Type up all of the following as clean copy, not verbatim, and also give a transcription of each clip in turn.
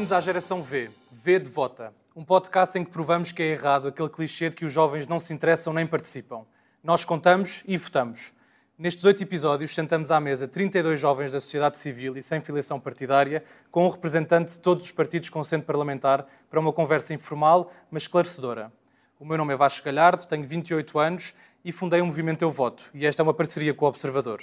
Bem-vindos à Geração V, V de Vota, um podcast em que provamos que é errado aquele clichê de que os jovens não se interessam nem participam. Nós contamos e votamos. Nestes 8 episódios, sentamos à mesa 32 jovens da sociedade civil e sem filiação partidária, com um representante de todos os partidos com assento parlamentar, para uma conversa informal, mas esclarecedora. O meu nome é Vasco Galhardo, tenho 28 anos e fundei o movimento Eu Voto, e esta é uma parceria com o Observador.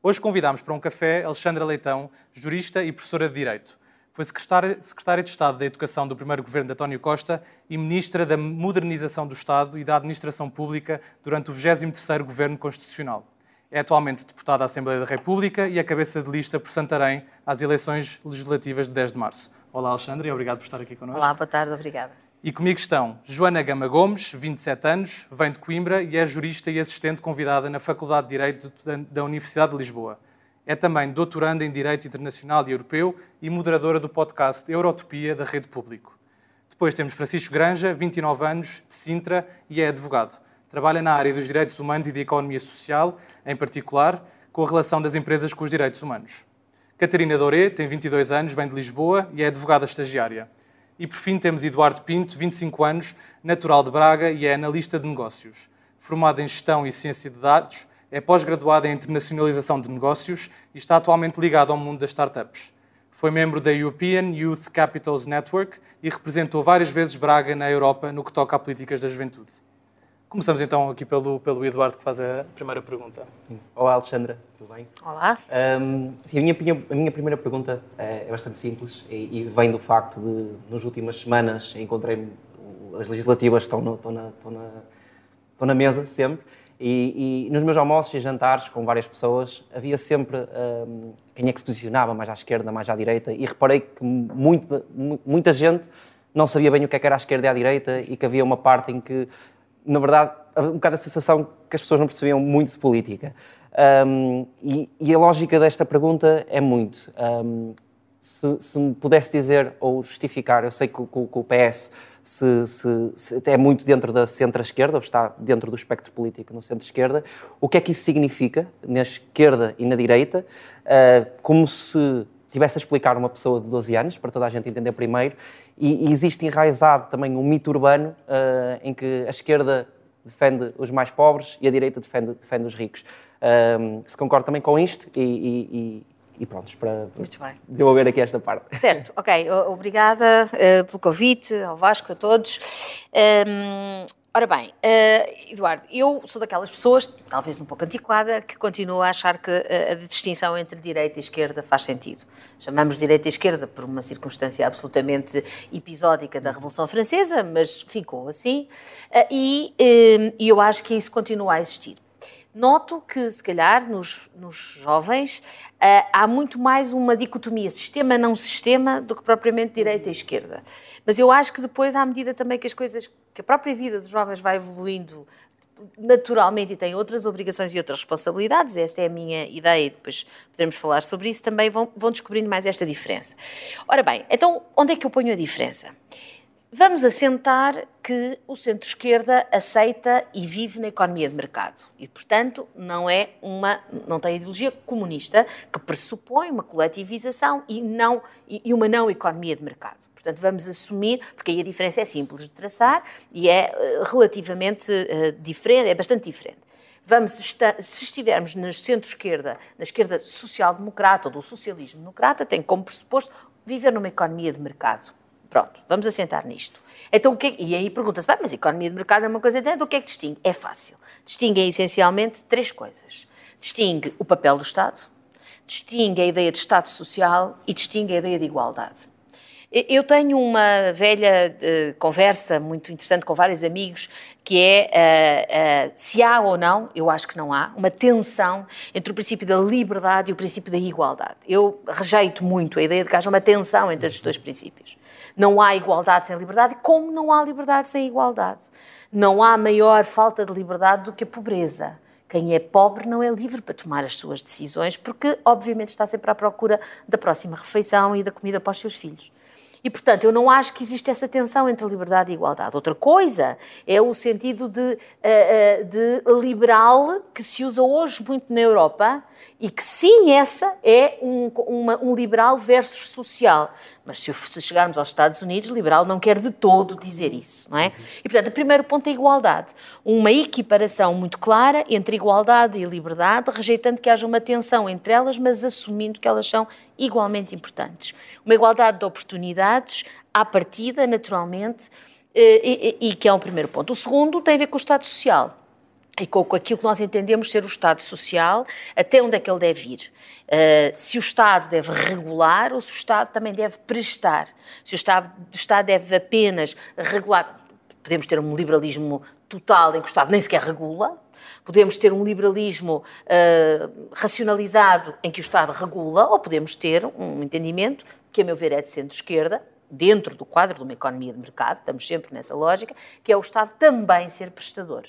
Hoje convidámos para um café Alexandra Leitão, jurista e professora de Direito. Foi secretária de Estado da Educação do primeiro governo de António Costa e ministra da Modernização do Estado e da Administração Pública durante o 23º Governo Constitucional. É atualmente deputada à Assembleia da República e a cabeça de lista por Santarém às eleições legislativas de 10 de março. Olá, Alexandra, e obrigado por estar aqui connosco. Olá, boa tarde, obrigada. E comigo estão Joana Gama Gomes, 27 anos, vem de Coimbra e é jurista e assistente convidada na Faculdade de Direito da Universidade de Lisboa. É também doutoranda em Direito Internacional e Europeu e moderadora do podcast Eurotopia da Rede Público. Depois temos Francisco Granja, 29 anos, de Sintra e é advogado. Trabalha na área dos direitos humanos e da economia social, em particular, com a relação das empresas com os direitos humanos. Catarina Doré, tem 22 anos, vem de Lisboa e é advogada estagiária. E, por fim, temos Eduardo Pinto, 25 anos, natural de Braga e é analista de negócios. Formado em Gestão e Ciência de Dados, é pós-graduado em Internacionalização de Negócios e está atualmente ligado ao mundo das startups. Foi membro da European Youth Capitals Network e representou várias vezes Braga na Europa no que toca a políticas da juventude. Começamos então aqui pelo Eduardo, que faz a primeira pergunta. Olá, Alexandra, tudo bem? Olá. Sim, a minha primeira pergunta é bastante simples e vem do facto de, nas últimas semanas, encontrei-me, as legislativas estão na mesa sempre, e nos meus almoços e jantares com várias pessoas havia sempre quem é que se posicionava mais à esquerda, mais à direita, e reparei que muita gente não sabia bem o que era a esquerda e a direita e que havia uma parte em que, na verdade, um bocado a sensação que as pessoas não percebiam muito de política. E a lógica desta pergunta é muito. Se me pudesse dizer ou justificar, eu sei que o PS se é muito dentro da centro-esquerda, ou está dentro do espectro político no centro-esquerda, o que é que isso significa na esquerda e na direita, como se tivesse a explicar uma pessoa de 12 anos, para toda a gente entender primeiro, e existe enraizado também um mito urbano em que a esquerda defende os mais pobres e a direita defende os ricos. Se concorda também com isto e pronto, para desenvolver aqui esta parte. Certo, ok. Obrigada pelo convite, ao Vasco, a todos. Ora bem, Eduardo, eu sou daquelas pessoas, talvez um pouco antiquada, que continuo a achar que a distinção entre direita e esquerda faz sentido. Chamamos de direita e esquerda por uma circunstância absolutamente episódica da Revolução Francesa, mas ficou assim, e eu acho que isso continua a existir. Noto que, se calhar, nos jovens, há muito mais uma dicotomia sistema-não sistema do que propriamente direita e esquerda. Mas eu acho que depois, à medida também que as coisas, que a própria vida dos jovens vai evoluindo naturalmente e tem outras obrigações e outras responsabilidades, esta é a minha ideia e depois podemos falar sobre isso, também vão descobrindo mais esta diferença. Ora bem, então, onde é que eu ponho a diferença? Vamos assentar que o centro-esquerda aceita e vive na economia de mercado e, portanto, não tem ideologia comunista que pressupõe uma coletivização e uma não economia de mercado. Portanto, vamos assumir, porque aí a diferença é simples de traçar e é relativamente diferente, é bastante diferente. Se estivermos no centro-esquerda, na esquerda social-democrata ou do socialismo-democrata, tem como pressuposto viver numa economia de mercado. Pronto, vamos assentar nisto. Então, e aí pergunta-se, mas a economia de mercado é uma coisa do que é que distingue? É fácil. Distingue essencialmente 3 coisas. Distingue o papel do Estado, distingue a ideia de Estado social e distingue a ideia de igualdade. Eu tenho uma velha conversa muito interessante com vários amigos, que é se há ou não, eu acho que não há, uma tensão entre o princípio da liberdade e o princípio da igualdade. Eu rejeito muito a ideia de que haja uma tensão entre estes 2 princípios. Não há igualdade sem liberdade, como não há liberdade sem igualdade. Não há maior falta de liberdade do que a pobreza. Quem é pobre não é livre para tomar as suas decisões, porque, obviamente, está sempre à procura da próxima refeição e da comida para os seus filhos. E, portanto, eu não acho que existe essa tensão entre liberdade e igualdade. Outra coisa é o sentido de liberal que se usa hoje muito na Europa e que, sim, essa é um liberal versus social. Mas se chegarmos aos Estados Unidos, liberal não quer de todo dizer isso, não é? E, portanto, o primeiro ponto é a igualdade. Uma equiparação muito clara entre igualdade e liberdade, rejeitando que haja uma tensão entre elas, mas assumindo que elas são igualmente importantes. Uma igualdade de oportunidades, à partida, naturalmente, e que é um primeiro ponto. O segundo tem a ver com o Estado Social. E com aquilo que nós entendemos ser o Estado Social, até onde é que ele deve ir. Se o Estado deve regular ou se o Estado também deve prestar. Se o Estado deve apenas regular. Podemos ter um liberalismo total em que o Estado nem sequer regula. Podemos ter um liberalismo racionalizado em que o Estado regula, ou podemos ter um entendimento que, a meu ver, é de centro-esquerda, dentro do quadro de uma economia de mercado, estamos sempre nessa lógica, que é o Estado também ser prestador.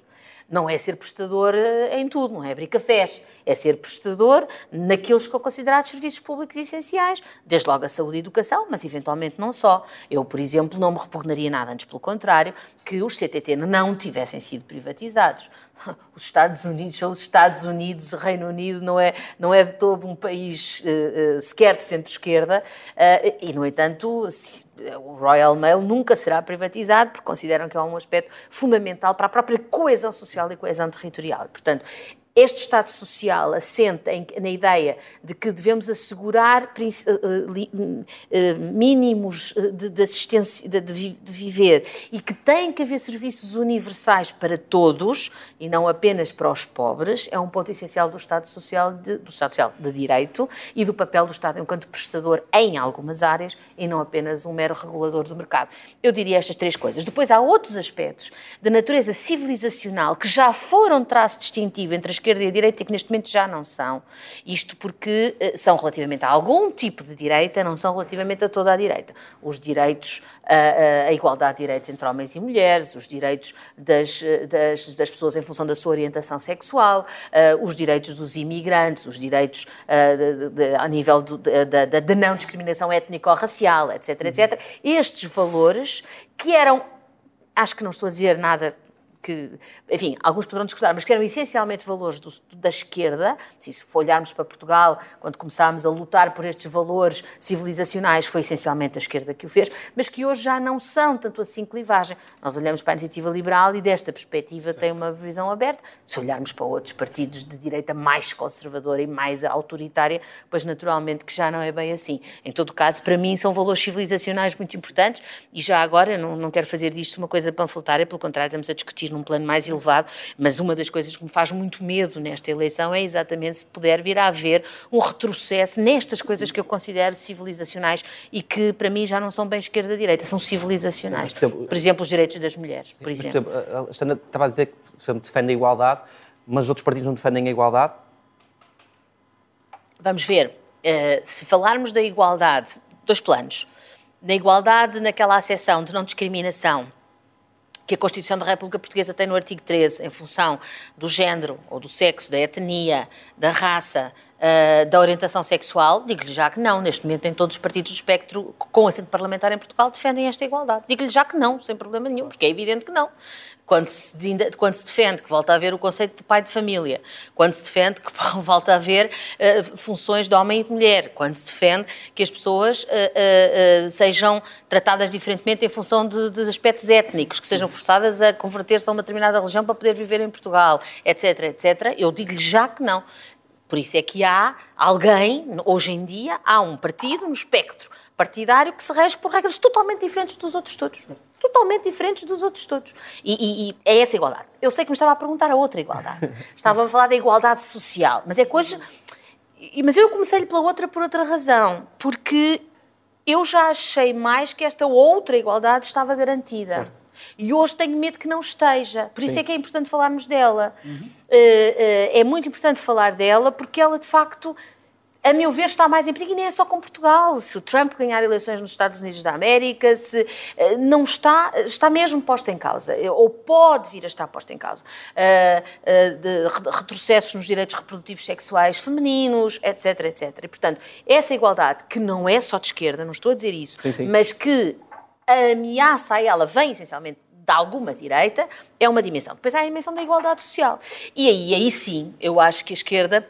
Não é ser prestador em tudo, não é abrir cafés, é ser prestador naqueles que são considerados serviços públicos essenciais, desde logo a saúde e a educação, mas eventualmente não só. Eu, por exemplo, não me repugnaria nada, antes pelo contrário, que os CTT não tivessem sido privatizados. Os Estados Unidos são os Estados Unidos, o Reino Unido não é de todo um país sequer de centro-esquerda, e, no entanto, o Royal Mail nunca será privatizado, porque consideram que é um aspecto fundamental para a própria coesão social e coesão territorial. Portanto, este Estado Social assenta na ideia de que devemos assegurar mínimos de assistência, de viver, e que tem que haver serviços universais para todos e não apenas para os pobres, é um ponto essencial do Estado Social de Direito e do papel do Estado enquanto prestador em algumas áreas e não apenas um mero regulador do mercado. Eu diria estas três coisas. Depois há outros aspectos de natureza civilizacional que já foram traço distintivo entre a esquerda e a direita e que neste momento já não são. Isto porque são relativamente a algum tipo de direita, não são relativamente a toda a direita. Os direitos, a igualdade de direitos entre homens e mulheres, os direitos das pessoas em função da sua orientação sexual, os direitos dos imigrantes, os direitos a nível da não discriminação étnico-racial, etc, etc. Estes valores que eram, acho que não estou a dizer nada que, enfim, alguns poderão discordar, mas que eram essencialmente valores da esquerda. Se olharmos para Portugal, quando começámos a lutar por estes valores civilizacionais, foi essencialmente a esquerda que o fez, mas que hoje já não são tanto assim clivagem. Nós olhamos para a iniciativa liberal e desta perspectiva tem uma visão aberta. Se olharmos para outros partidos de direita mais conservadora e mais autoritária, pois naturalmente que já não é bem assim. Em todo caso, para mim são valores civilizacionais muito importantes e já agora não quero fazer disto uma coisa panfletária, pelo contrário, estamos a discutir num plano mais elevado, mas uma das coisas que me faz muito medo nesta eleição é exatamente se puder vir a haver um retrocesso nestas coisas que eu considero civilizacionais e que para mim já não são bem esquerda-direita, são civilizacionais. Sim, por exemplo, os direitos das mulheres, por exemplo. A Alexandra estava a dizer que defende a igualdade, mas outros partidos não defendem a igualdade? Vamos ver. Se falarmos da igualdade, dois planos. Na igualdade, naquela acessão de não discriminação que a Constituição da República Portuguesa tem no artigo 13, em função do género ou do sexo, da etnia, da raça, da orientação sexual, digo-lhe já que não. Neste momento, em todos os partidos do espectro com assento parlamentar em Portugal defendem esta igualdade. Digo-lhe já que não, sem problema nenhum, porque é evidente que não. Quando se defende que volta a haver o conceito de pai de família, quando se defende que volta a haver funções de homem e de mulher, quando se defende que as pessoas sejam tratadas diferentemente em função de aspectos étnicos, que sejam forçadas a converter-se a uma determinada religião para poder viver em Portugal, etc, etc, eu digo-lhe já que não. Por isso é que há alguém, hoje em dia, há um partido no espectro partidário que se rege por regras totalmente diferentes dos outros todos. Totalmente diferentes dos outros todos. E é essa igualdade. Eu sei que me estava a perguntar a outra igualdade. Estava a falar da igualdade social. Mas é que hoje... Mas eu comecei-lhe pela outra por outra razão. Porque eu já achei mais que esta outra igualdade estava garantida. Certo. E hoje tenho medo que não esteja. Por isso Sim. é que é importante falarmos dela. É muito importante falar dela porque ela, de facto, a meu ver, está mais em perigo. E nem é só com Portugal. Se o Trump ganhar eleições nos Estados Unidos da América, se não está mesmo posta em causa. Ou pode vir a estar posta em causa. De retrocessos nos direitos reprodutivos sexuais femininos, etc, etc. E, portanto, essa igualdade, que não é só de esquerda, não estou a dizer isso, sim, sim. mas que a ameaça a ela vem essencialmente de alguma direita, é uma dimensão. Depois há a dimensão da igualdade social. E aí sim, eu acho que a esquerda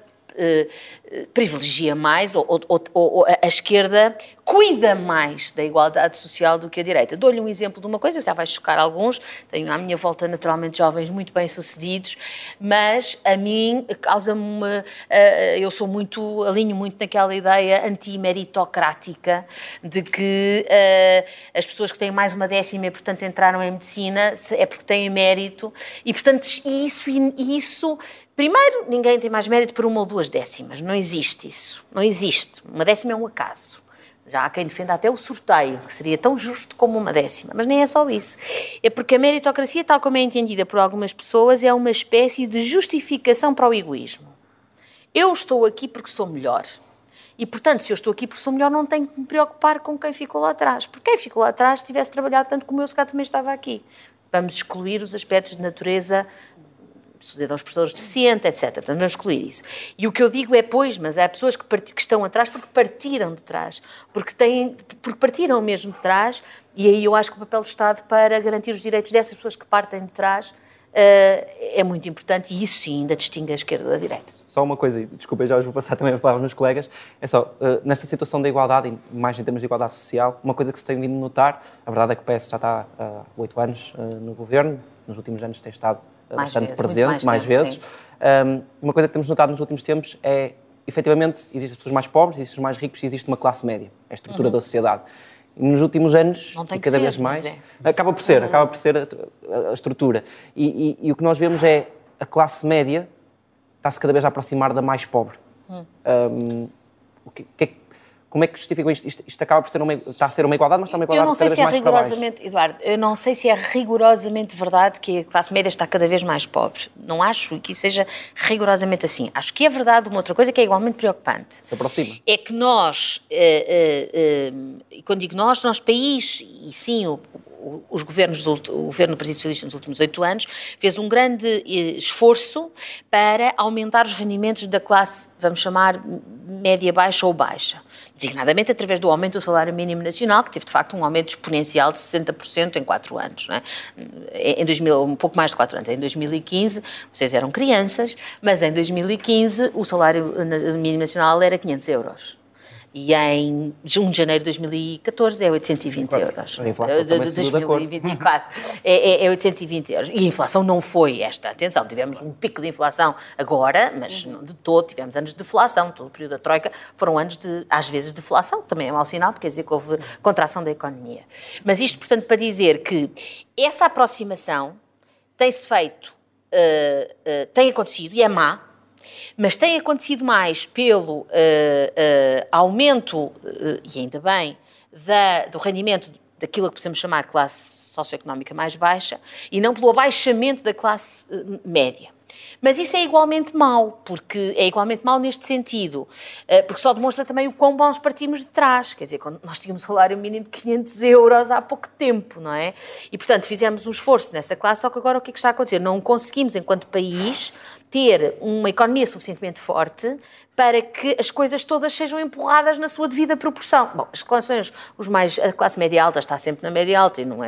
privilegia mais, ou a esquerda cuida mais da igualdade social do que a direita. Dou-lhe um exemplo de uma coisa, já vai chocar alguns, tenho à minha volta naturalmente jovens muito bem-sucedidos, mas a mim causa-me, alinho muito naquela ideia anti-meritocrática de que as pessoas que têm mais uma décima e portanto entraram em medicina é porque têm mérito e portanto isso primeiro, ninguém tem mais mérito por 1 ou 2 décimas, não existe isso, não existe, uma décima é um acaso. Já há quem defenda até o sorteio, que seria tão justo como uma décima. Mas nem é só isso. É porque a meritocracia, tal como é entendida por algumas pessoas, é uma espécie de justificação para o egoísmo. Eu estou aqui porque sou melhor. E, portanto, se eu estou aqui porque sou melhor, não tenho que me preocupar com quem ficou lá atrás. Porque quem ficou lá atrás, se tivesse trabalhado tanto como eu, se calhar também estava aqui. Vamos excluir os aspectos de natureza, suceder aos pessoas deficientes, etc. Portanto, vamos excluir isso. E o que eu digo é, pois, mas há pessoas que estão atrás porque partiram de trás, porque partiram mesmo de trás, e aí eu acho que o papel do Estado para garantir os direitos dessas pessoas que partem de trás é muito importante, e isso sim ainda distingue a esquerda da direita. Só uma coisa, desculpa, já os vou passar também a palavra aos meus colegas, é só, nesta situação da igualdade, mais em termos de igualdade social, uma coisa que se tem vindo a notar, a verdade é que o PS já está há 8 anos no governo, nos últimos anos tem estado bastante presente, mais vezes. Uma coisa que temos notado nos últimos tempos é, efetivamente, existem pessoas mais pobres, existem os mais ricos e existe uma classe média, é a estrutura da sociedade. E nos últimos anos, e cada vez mais, acaba por ser a estrutura. E o que nós vemos é a classe média está-se cada vez a aproximar da mais pobre. Como é que justificam isto? Isto acaba por ser está a ser uma igualdade, mas está uma igualdade cada vez mais para baixo. Eduardo, eu não sei se é rigorosamente verdade que a classe média está cada vez mais pobre. Não acho que isso seja rigorosamente assim. Acho que é verdade uma outra coisa que é igualmente preocupante. Se aproxima. É que nós, e quando digo nós país, e sim o governo do Partido Socialista nos últimos 8 anos fez um grande esforço para aumentar os rendimentos da classe, vamos chamar, média-baixa ou baixa. Designadamente através do aumento do salário mínimo nacional, que teve de facto um aumento exponencial de 60% em 4 anos. Não é? Um pouco mais de 4 anos. Em 2015, vocês eram crianças, mas em 2015 o salário mínimo nacional era 500 euros. E em 1 de janeiro de 2014 é 820 euros. A inflação também de 2024 é 820 euros. E a inflação não foi esta. Atenção, tivemos um pico de inflação agora, mas não de todo, tivemos anos de deflação. Todo o período da Troika foram anos, às vezes, de deflação, que também é mau sinal, porque quer dizer que houve contração da economia. Mas isto, portanto, para dizer que essa aproximação tem-se feito, tem acontecido e é má, mas tem acontecido mais pelo aumento, e ainda bem, do rendimento daquilo que podemos chamar de classe socioeconómica mais baixa e não pelo abaixamento da classe média. Mas isso é igualmente mau, porque é igualmente mau neste sentido, porque só demonstra também o quão bons partimos de trás. Quer dizer, quando nós tínhamos um salário mínimo de 500 euros há pouco tempo, não é? E, portanto, fizemos um esforço nessa classe, só que agora o que é que está a acontecer? Não conseguimos, enquanto país, ter uma economia suficientemente forte para que as coisas todas sejam empurradas na sua devida proporção. Bom, as relações, a classe média alta está sempre na média alta e não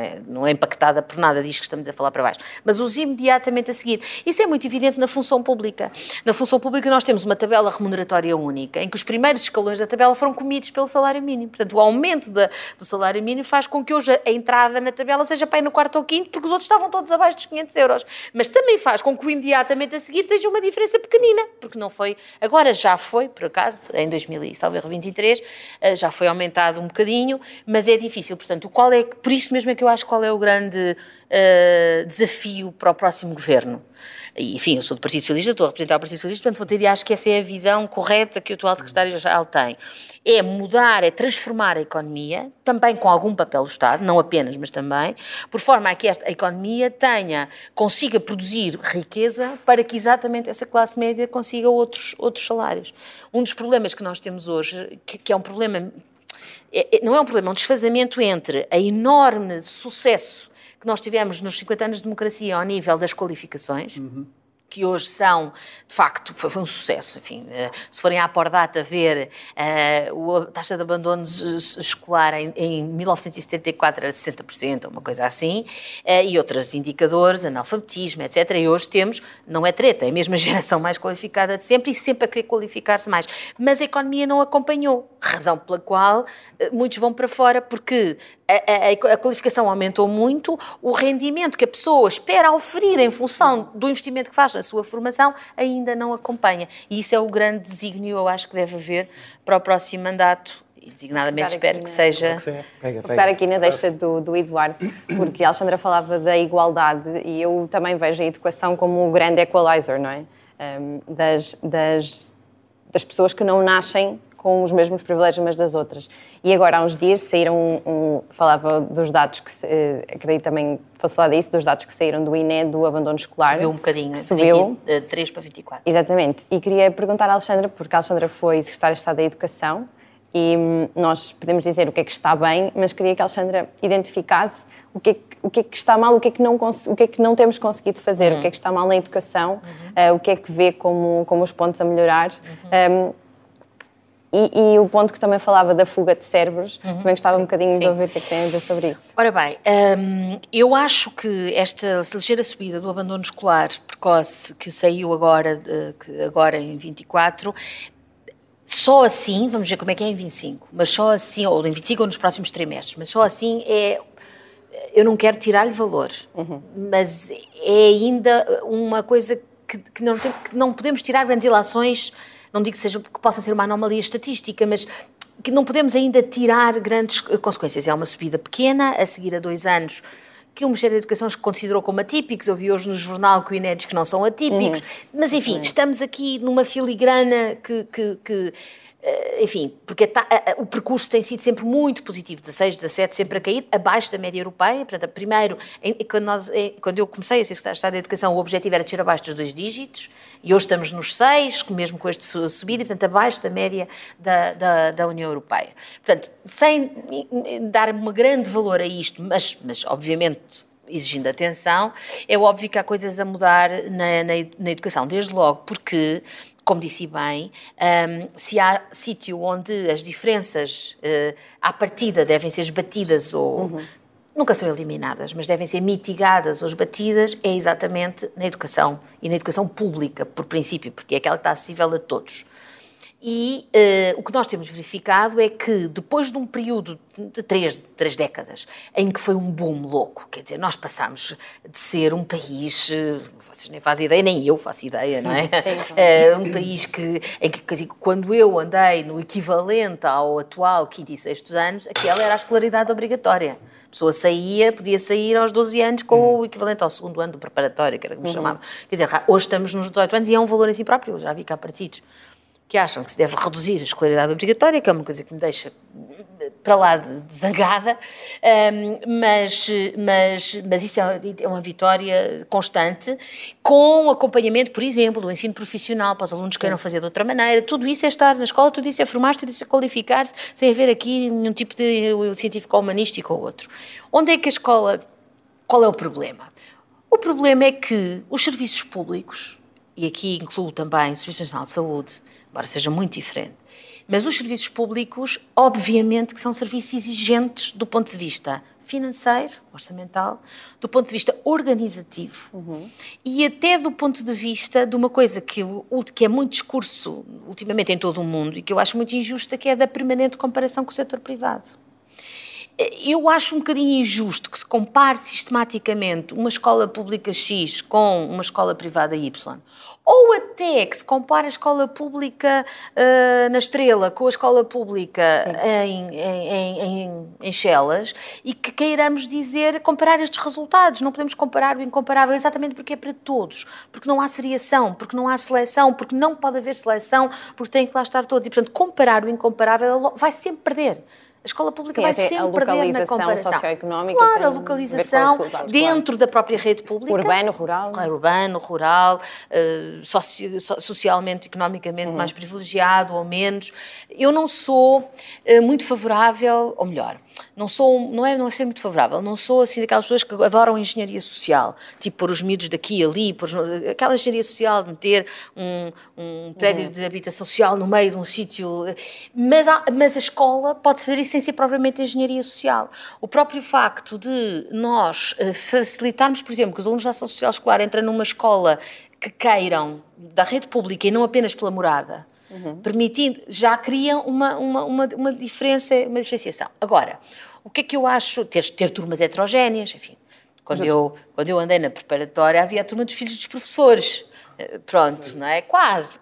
é impactada por nada disto que estamos a falar para baixo, mas os imediatamente a seguir. Isso é muito evidente na função pública. Na função pública nós temos uma tabela remuneratória única, em que os primeiros escalões da tabela foram comidos pelo salário mínimo. Portanto, o aumento do salário mínimo faz com que hoje a entrada na tabela seja para ir no 4º ou 5º, porque os outros estavam todos abaixo dos 500 euros. Mas também faz com que o imediatamente a seguir esteja uma diferença pequenina, porque não foi... Agora já foi, por acaso, em 2023, já foi aumentado um bocadinho, mas é difícil. Portanto, por isso mesmo é que eu acho qual é o grande desafio para o próximo governo. E, enfim, eu sou do Partido Socialista, estou a representar o Partido Socialista, portanto vou dizer, e acho que essa é a visão correta que o atual secretário-geral tem. É mudar, é transformar a economia, também com algum papel do Estado, não apenas, mas também, por forma a que a economia consiga produzir riqueza para que exatamente essa classe média consiga outros salários. Um dos problemas que nós temos hoje, que é um problema, não é um problema, é um desfazamento entre a enorme sucesso que nós tivemos nos 50 anos de democracia ao nível das qualificações, que hoje são, de facto, foi um sucesso. Enfim, se forem à Pordata ver a taxa de abandono escolar em 1974 era 60%, uma coisa assim, e outros indicadores, analfabetismo, etc. E hoje temos, não é treta, é a mesma geração mais qualificada de sempre e sempre a querer qualificar-se mais. Mas a economia não acompanhou, razão pela qual muitos vão para fora, porque a qualificação aumentou muito, o rendimento que a pessoa espera oferir em função do investimento que faz na sua formação ainda não acompanha. E isso é o grande desígnio, eu acho que deve haver para o próximo mandato. E designadamente espero que seja... Vou pegar aqui na deixa do Eduardo, porque a Alexandra falava da igualdade e eu também vejo a educação como um grande equalizer, não é? Das pessoas que não nascem com os mesmos privilégios umas das outras. E agora, há uns dias, saíram falava dos dados que, acredito também fosse falar disso, dos dados que saíram do INE, do abandono escolar. Subiu um bocadinho, subiu 3 para 24. Exatamente. E queria perguntar à Alexandra, porque a Alexandra foi Secretária de Estado da Educação, e nós podemos dizer o que é que está bem, mas queria que a Alexandra identificasse o que é que está mal, o que é que não temos conseguido fazer, o que é que está mal na educação, o que é que vê como os pontos a melhorar. E o ponto que também falava da fuga de cérebros, também gostava um bocadinho de ouvir o que é que tem a dizer sobre isso. Ora bem, eu acho que esta ligeira subida do abandono escolar precoce que saiu agora em 24, só assim, vamos ver como é que é em 25, mas só assim, ou em 25 ou nos próximos trimestres, mas só assim eu não quero tirar-lhe valor, mas é ainda uma coisa que não podemos tirar grandes ilações. Não digo que possa ser uma anomalia estatística, mas que não podemos ainda tirar grandes consequências. É uma subida pequena, a seguir a 2 anos, que o Ministério da Educação considerou como atípicos. Ouvi hoje no jornal que o INE diz que não são atípicos. Mas, enfim, estamos aqui numa filigrana enfim, porque o percurso tem sido sempre muito positivo, 16, 17, sempre a cair, abaixo da média europeia. Portanto, primeiro, quando eu comecei a ser Secretária de Estado da Educação, o objetivo era descer abaixo dos 2 dígitos, e hoje estamos nos 6, mesmo com este subida, e, portanto, abaixo da média da União Europeia. Portanto, sem dar um grande valor a isto, mas obviamente exigindo atenção, é óbvio que há coisas a mudar na educação, desde logo porque, como disse bem, se há sítio onde as diferenças à partida devem ser esbatidas ou nunca são eliminadas, mas devem ser mitigadas ou esbatidas, é exatamente na educação e na educação pública, por princípio, porque é aquela que está acessível a todos. E o que nós temos verificado é que depois de um período de 3 décadas em que foi um boom louco, quer dizer, nós passámos de ser um país, vocês nem fazem ideia, nem eu faço ideia, não é? Um país em que quando eu andei no equivalente ao atual 5º e 6º anos, aquela era a escolaridade obrigatória. A pessoa podia sair aos 12 anos com o equivalente ao 2º ano do preparatório, que era como chamava. Quer dizer, hoje estamos nos 18 anos e é um valor em si próprio. Eu já vi cá partidos que acham que se deve reduzir a escolaridade obrigatória, que é uma coisa que me deixa para lá de zangada, mas isso é uma vitória constante, com acompanhamento, por exemplo, do ensino profissional para os alunos que queiram fazer de outra maneira. Tudo isso é estar na escola, tudo isso é formar-se, tudo isso é qualificar-se, sem haver aqui nenhum tipo de científico ou humanístico ou outro. Onde é que a escola... Qual é o problema? O problema é que os serviços públicos, e aqui incluo também o Serviço Nacional de Saúde, embora seja muito diferente, mas os serviços públicos, obviamente, que são serviços exigentes do ponto de vista financeiro, orçamental, do ponto de vista organizativo e até do ponto de vista de uma coisa que é muito discurso ultimamente em todo o mundo e que eu acho muito injusta, que é da permanente comparação com o setor privado. Eu acho um bocadinho injusto que se compare sistematicamente uma escola pública X com uma escola privada Y, ou até que se compare a escola pública na Estrela com a escola pública em Chelas, e que queiramos comparar estes resultados. Não podemos comparar o incomparável, exatamente porque é para todos, porque não há seriação, porque não há seleção, porque não pode haver seleção, porque têm que lá estar todos, e portanto comparar o incomparável vai sempre perder. A escola pública vai sempre perder na comparação. A localização socioeconómica. Claro, a localização dentro da própria rede pública. Urbano, rural. Claro, urbano, rural, socialmente, economicamente mais privilegiado ou menos. Eu não sou muito favorável, ou melhor, não é ser muito favorável, não sou assim daquelas pessoas que adoram engenharia social, tipo pôr os miúdos daqui e ali, aquela engenharia social de meter um prédio de habitação social no meio de um sítio, mas a escola pode fazer isso sem ser propriamente engenharia social. O próprio facto de nós facilitarmos, por exemplo, que os alunos da ação social escolar entrem numa escola que queiram, da rede pública e não apenas pela morada, permitindo, já cria uma diferenciação. Agora, o que é que eu acho? Ter turmas heterogéneas, enfim. Quando eu andei na preparatória, havia a turma dos filhos dos professores. Pronto, não é? Quase,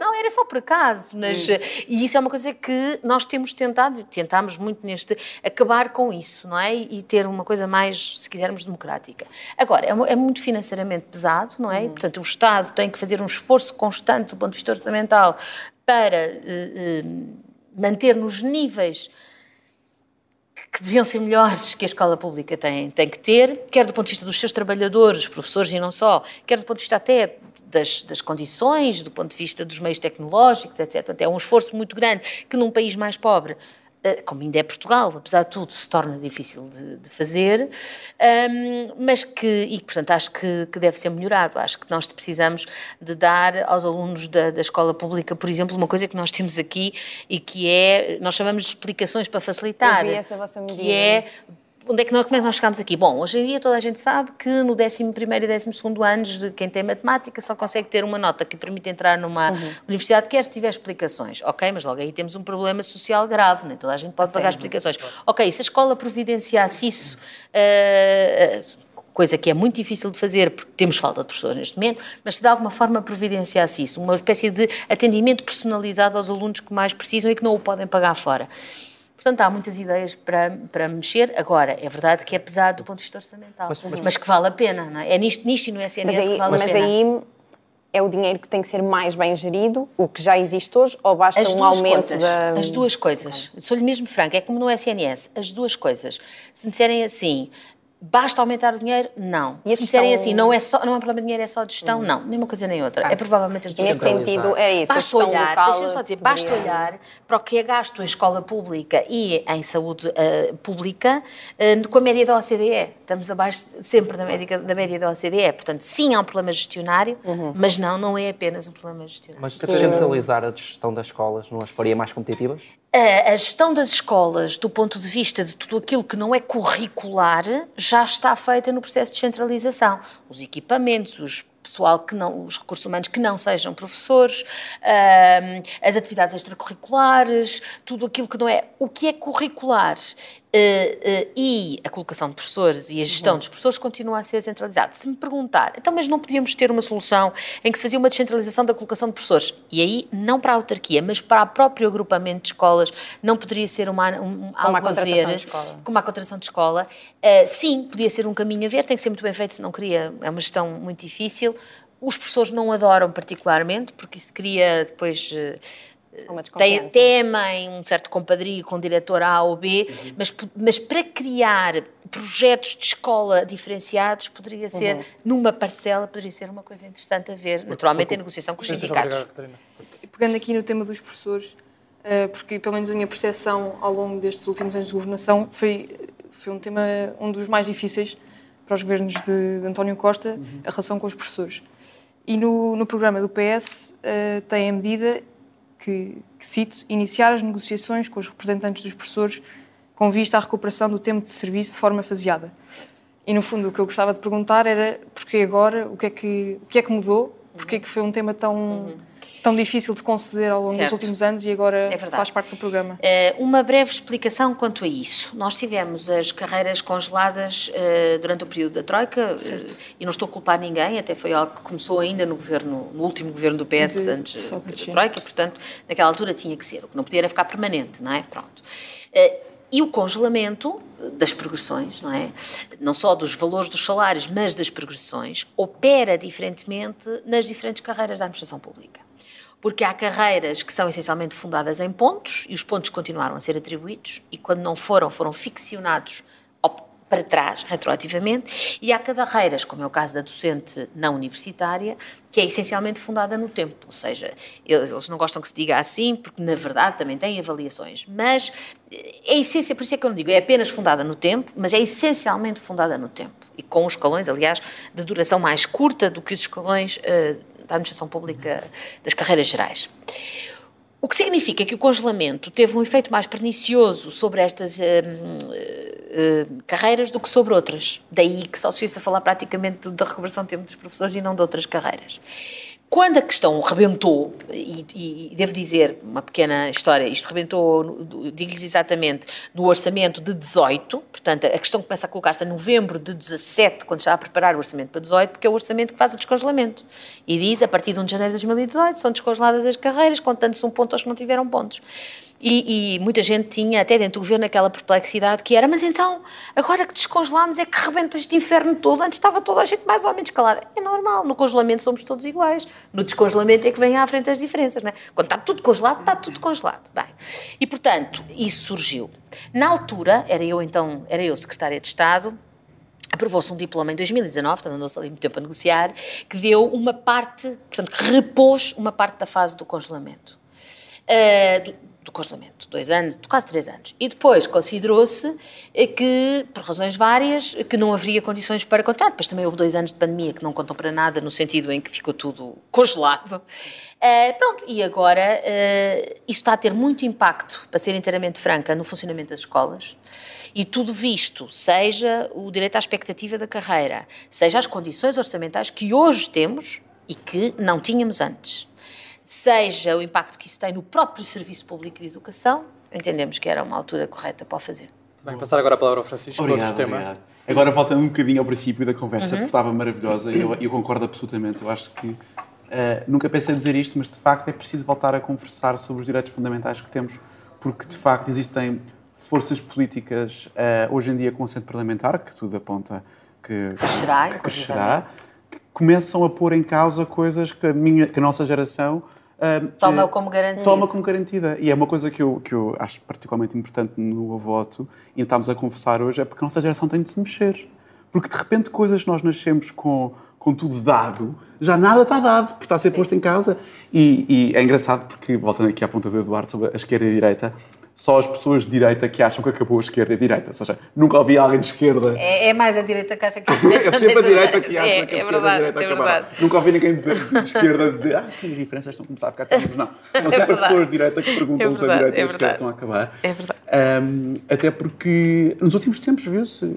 não, era só por acaso, mas, e isso é uma coisa que nós tentámos muito acabar com isso, não é? E ter uma coisa mais, se quisermos, democrática. Agora, é muito financeiramente pesado, não é? Portanto, o Estado tem que fazer um esforço constante do ponto de vista orçamental para manter nos níveis que deviam ser melhores que a escola pública tem que ter, quer do ponto de vista dos seus trabalhadores, professores e não só, quer do ponto de vista até das condições, do ponto de vista dos meios tecnológicos, etc. Portanto, é um esforço muito grande que num país mais pobre, como ainda é Portugal, apesar de tudo, se torna difícil de fazer, mas que, portanto, acho que deve ser melhorado. Acho que nós precisamos de dar aos alunos da escola pública, por exemplo, uma coisa que nós temos aqui e que nós chamamos de explicações para facilitar. Eu vi essa vossa medida. Que é... Como é que nós chegámos aqui? Bom, hoje em dia toda a gente sabe que no 11º e 12º anos de quem tem matemática só consegue ter uma nota que permite entrar numa universidade, quer se tiver explicações. Ok, mas logo aí temos um problema social grave, nem toda a gente pode pagar explicações. Ok, se a escola providenciasse isso, coisa que é muito difícil de fazer, porque temos falta de professores neste momento, mas se de alguma forma providenciasse isso, uma espécie de atendimento personalizado aos alunos que mais precisam e que não o podem pagar fora. Portanto, há muitas ideias para mexer. Agora, é verdade que é pesado do ponto de vista orçamental, mas que vale a pena, não é? É nisto e no SNS que vale a pena. Mas aí é o dinheiro que tem que ser mais bem gerido, o que já existe hoje, ou basta um aumento da... As duas coisas. Sou-lhe mesmo franca, é como no SNS, as duas coisas. Se me disserem assim... Basta aumentar o dinheiro? Não. Se disserem assim, não é um problema de dinheiro, é só de gestão? Não, nem uma coisa nem outra. É provavelmente as duas coisas. Nesse sentido, é isso. Basta olhar, deixa-me só dizer, basta olhar para o que é gasto em escola pública e em saúde pública com a média da OCDE. Estamos abaixo sempre da média da OCDE. Portanto, sim, há um problema gestionário, mas não é apenas um problema gestionário. Mas descentralizar a gestão das escolas não as faria mais competitivas? A gestão das escolas, do ponto de vista de tudo aquilo que não é curricular, já está feita no processo de descentralização. Os equipamentos, os recursos humanos que não sejam professores, as atividades extracurriculares, tudo aquilo que não é... O que é curricular e a colocação de professores e a gestão dos professores continua a ser centralizado. Se me perguntar, então, mas não podíamos ter uma solução em que se fazia uma descentralização da colocação de professores? E aí, não para a autarquia, mas para o próprio agrupamento de escolas, não poderia ser algo a ver, como a contratação de escola? Sim, podia ser um caminho a ver, tem que ser muito bem feito, se não queria, é uma gestão muito difícil. Os professores não adoram particularmente, porque isso cria depois... temem um certo compadrio com o diretor A ou B, mas para criar projetos de escola diferenciados poderia ser, numa parcela, poderia ser uma coisa interessante a ver, naturalmente em negociação com os sindicatos. Pegando aqui no tema dos professores, porque pelo menos a minha percepção ao longo destes últimos anos de governação foi um tema, um dos mais difíceis para os governos de António Costa, a relação com os professores. E no programa do PS tem a medida que cito, iniciar as negociações com os representantes dos professores com vista à recuperação do tempo de serviço de forma faseada. E, no fundo, o que eu gostava de perguntar era porquê agora, o que é que mudou, porquê é que foi um tema tão difícil de conceder ao longo dos últimos anos e agora faz parte do programa. Uma breve explicação quanto a isso. Nós tivemos as carreiras congeladas durante o período da Troika e não estou a culpar ninguém, até foi algo que começou ainda no último governo do PS antes da Troika, portanto, naquela altura tinha que ser. O que não podia era ficar permanente, não é? Pronto. E o congelamento das progressões, não é? Não só dos valores dos salários, mas das progressões, opera diferentemente nas diferentes carreiras da administração pública. Porque há carreiras que são essencialmente fundadas em pontos e os pontos continuaram a ser atribuídos e quando não foram ficcionados para trás, retroativamente, e há carreiras, como é o caso da docente não universitária, que é essencialmente fundada no tempo, ou seja, eles não gostam que se diga assim, porque na verdade também têm avaliações, mas é essência, por isso é que eu não digo, é apenas fundada no tempo, mas é essencialmente fundada no tempo, e com os escalões, aliás, de duração mais curta do que os escalões da administração pública das carreiras gerais. O que significa que o congelamento teve um efeito mais pernicioso sobre estas carreiras do que sobre outras. Daí que só se ouça falar praticamente da recuperação de tempo dos professores e não de outras carreiras. Quando a questão rebentou, e devo dizer uma pequena história, isto rebentou, digo-lhes exatamente, no orçamento de 18, portanto a questão começa a colocar-se em novembro de 17, quando está a preparar o orçamento para 18, porque é o orçamento que faz o descongelamento. E diz, a partir de 1 de janeiro de 2018, são descongeladas as carreiras, contando-se um ponto aos que não tiveram pontos. E muita gente tinha, até dentro do governo, aquela perplexidade que era, mas então, agora que descongelámos é que rebenta este inferno todo, antes estava toda a gente mais ou menos calada. É normal, no congelamento somos todos iguais, no descongelamento é que vêm à frente as diferenças, não é? Quando está tudo congelado, está tudo congelado. Bem, e portanto, isso surgiu. Na altura, era eu secretária de Estado, aprovou-se um diploma em 2019, portanto andou-se ali muito tempo a negociar, que deu uma parte, portanto, que repôs uma parte da fase do congelamento. Do congelamento, 2 anos, quase 3 anos. E depois considerou-se que, por razões várias, que não haveria condições para contar. Depois também houve 2 anos de pandemia que não contam para nada, no sentido em que ficou tudo congelado. Pronto, e agora isso está a ter muito impacto, para ser inteiramente franca, no funcionamento das escolas. E tudo visto, seja o direito à expectativa da carreira, seja as condições orçamentais que hoje temos e que não tínhamos antes, seja o impacto que isso tem no próprio Serviço Público de Educação, entendemos que era uma altura correta para o fazer. Bem, passar agora a palavra ao Francisco para outro tema. Obrigado. Agora, voltando um bocadinho ao princípio da conversa, porque estava maravilhosa, e eu concordo absolutamente. Eu acho que nunca pensei em dizer isto, mas de facto é preciso voltar a conversar sobre os direitos fundamentais que temos, porque de facto existem forças políticas hoje em dia com assento parlamentar, que tudo aponta que crescerá, que começam a pôr em causa coisas que a nossa geração toma como garantida. Toma como garantida. E é uma coisa que eu acho particularmente importante no voto, e estamos a conversar hoje, é porque a nossa geração tem de se mexer. Porque de repente coisas que nós nascemos com tudo dado, já nada está dado, porque está a ser posto em causa. E é engraçado porque, voltando aqui à ponta do Eduardo sobre a esquerda e a direita, só as pessoas de direita que acham que acabou a esquerda e a direita. Ou seja, nunca ouvi alguém de esquerda... É mais a direita que acha que isso é sempre a direita que acha que a esquerda e a direita acabaram. Verdade. Nunca ouvi ninguém de esquerda dizer sim, as diferenças estão a começar a ficar terríveis. Não. São sempre as pessoas de direita que perguntam se a direita e a esquerda estão a acabar. É verdade. Até porque nos últimos tempos viu-se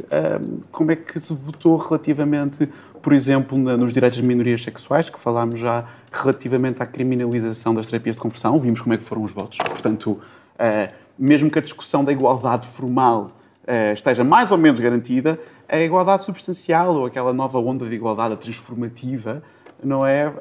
como é que se votou relativamente, por exemplo, nos direitos das minorias sexuais, que falámos já relativamente à criminalização das terapias de conversão. Vimos como é que foram os votos. Portanto, mesmo que a discussão da igualdade formal esteja mais ou menos garantida, a igualdade substancial ou aquela nova onda de igualdade transformativa, não é?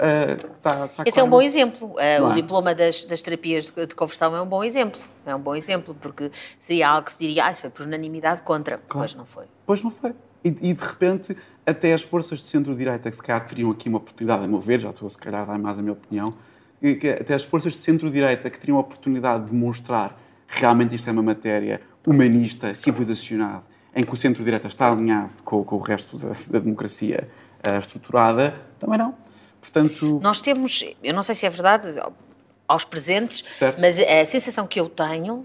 Esse é um bom exemplo. O diploma das terapias de conversão é um bom exemplo. É um bom exemplo, porque seria algo que se diria, isso foi por unanimidade contra. Claro. Pois não foi. Pois não foi. E de repente, até as forças de centro-direita, que se calhar teriam aqui uma oportunidade, a meu ver, já estou a se calhar a dar mais a minha opinião, que até as forças de centro-direita que teriam a oportunidade de demonstrar realmente isto é uma matéria humanista, civilizacional, em que o centro-direita está alinhado com o resto da democracia estruturada, também não. Portanto... Nós temos, eu não sei se é verdade, aos presentes, certo, mas a sensação que eu tenho,